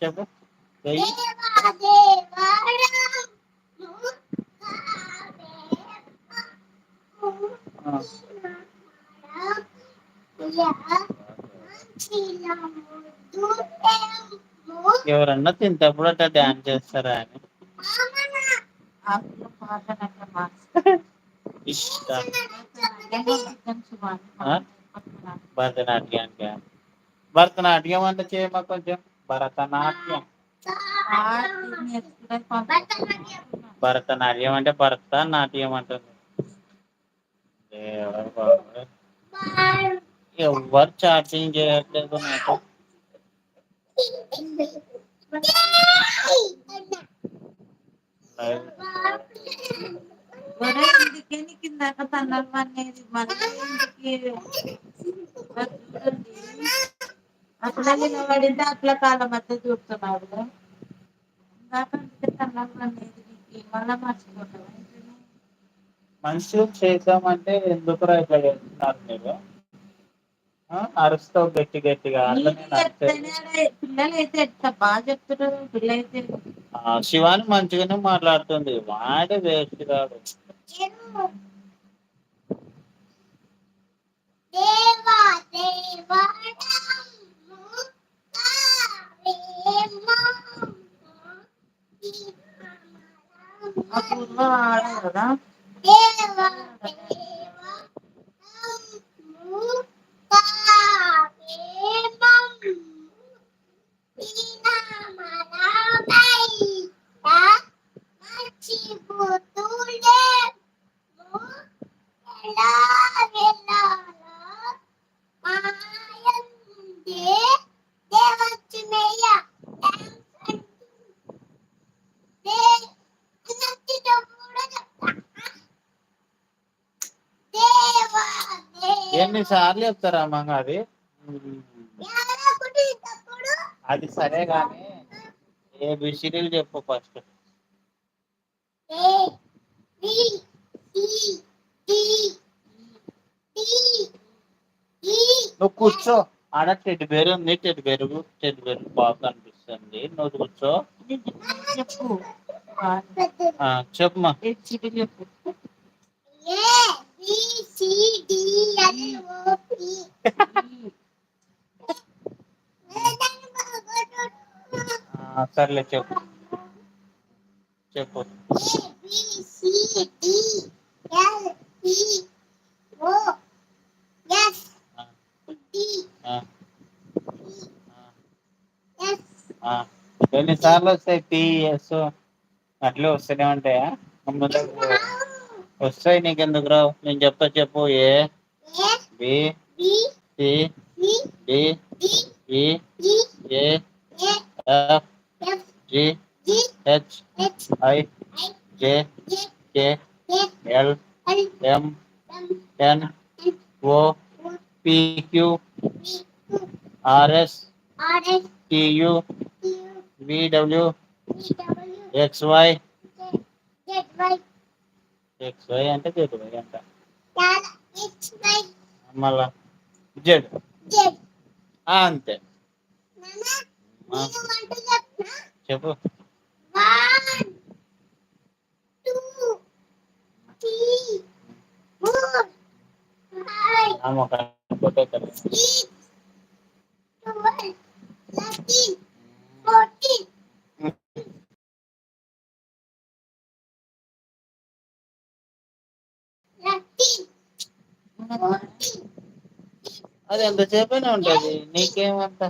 చెప్పు వెయ్యి ఆ. ఎవరన్నా తింటప్పుడు అట్లా డ్యాన్స్ చేస్తారా అని ఇష్టం భరతనాట్యానికా భరతనాట్యం అంటే చేయమా కొంచెం భరతనాట్యం భరతనాట్యం అంటే భరత నాట్యం అంటుంది ఎవ్వరు చాటింగ్ చేయట్లేదు నాకు కిందాక తన్నులు పడినది మళ్ళీ చూడండి అట్లా నిలబడింటే అట్లా కాళ్ళ మధ్య చూస్తున్నాడు మళ్ళా మర్చిపోతాడు మనుషులు చేద్దామంటే ఎందుకు ఇట్లా చేస్తున్నారు మీరు అరుస్తావు గట్టి గట్టిగా పిల్లలు అయితే ఎట్లా బాగా చెప్తున్నారు పిల్ల అయితే శివాని మంచిగానే మాట్లాడుతుంది వాడే వేస్ట్ గాడు అపూర్వ ఆడ కదా ఎన్నిసార్లు చెప్తారా మంగ అది అది సరే గాని ఏబిసిడీలు చెప్పు ఫస్ట్ నువ్వు కూర్చో ఆడ టెడ్డిబేర్ ఉంది టెడ్డిబేర్ బాగా కనిపిస్తుంది నువ్వు కూర్చో చెప్పు చెప్పమా చెప్పు సర్లే చెప్పు చెప్పు ఎన్నిసార్లు వస్తాయి టీఎస్ అట్లే వస్తూనే ఉంటాయా వస్తాయి నీకెందుకు రావు నేను చెప్తా చెప్పు A B C D E A F G H I J K L M N O P Q R S T U V W X Y అంటే జెడ్ వై అంట మళ్ళా జెడ్ అంతే చెప్పు అది ఎంతసేపైనా ఉంటది నీకేమంత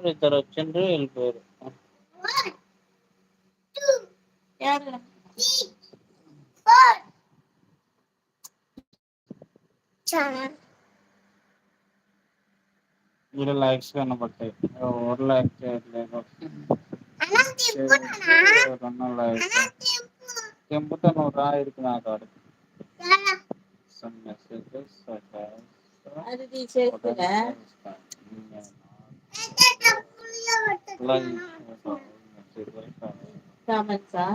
ఇద్దరు వచ్చిండ్రు వెళ్ళిపోయారు మీరు లైక్స్ కనబడతాయి ఎవరు లైక్ చేయట్లేదు తెంపుతా నువ్వు రా ఇడికి నా కాడికి some messages such as అది తీసేస్తున్నా like కామెంట్సా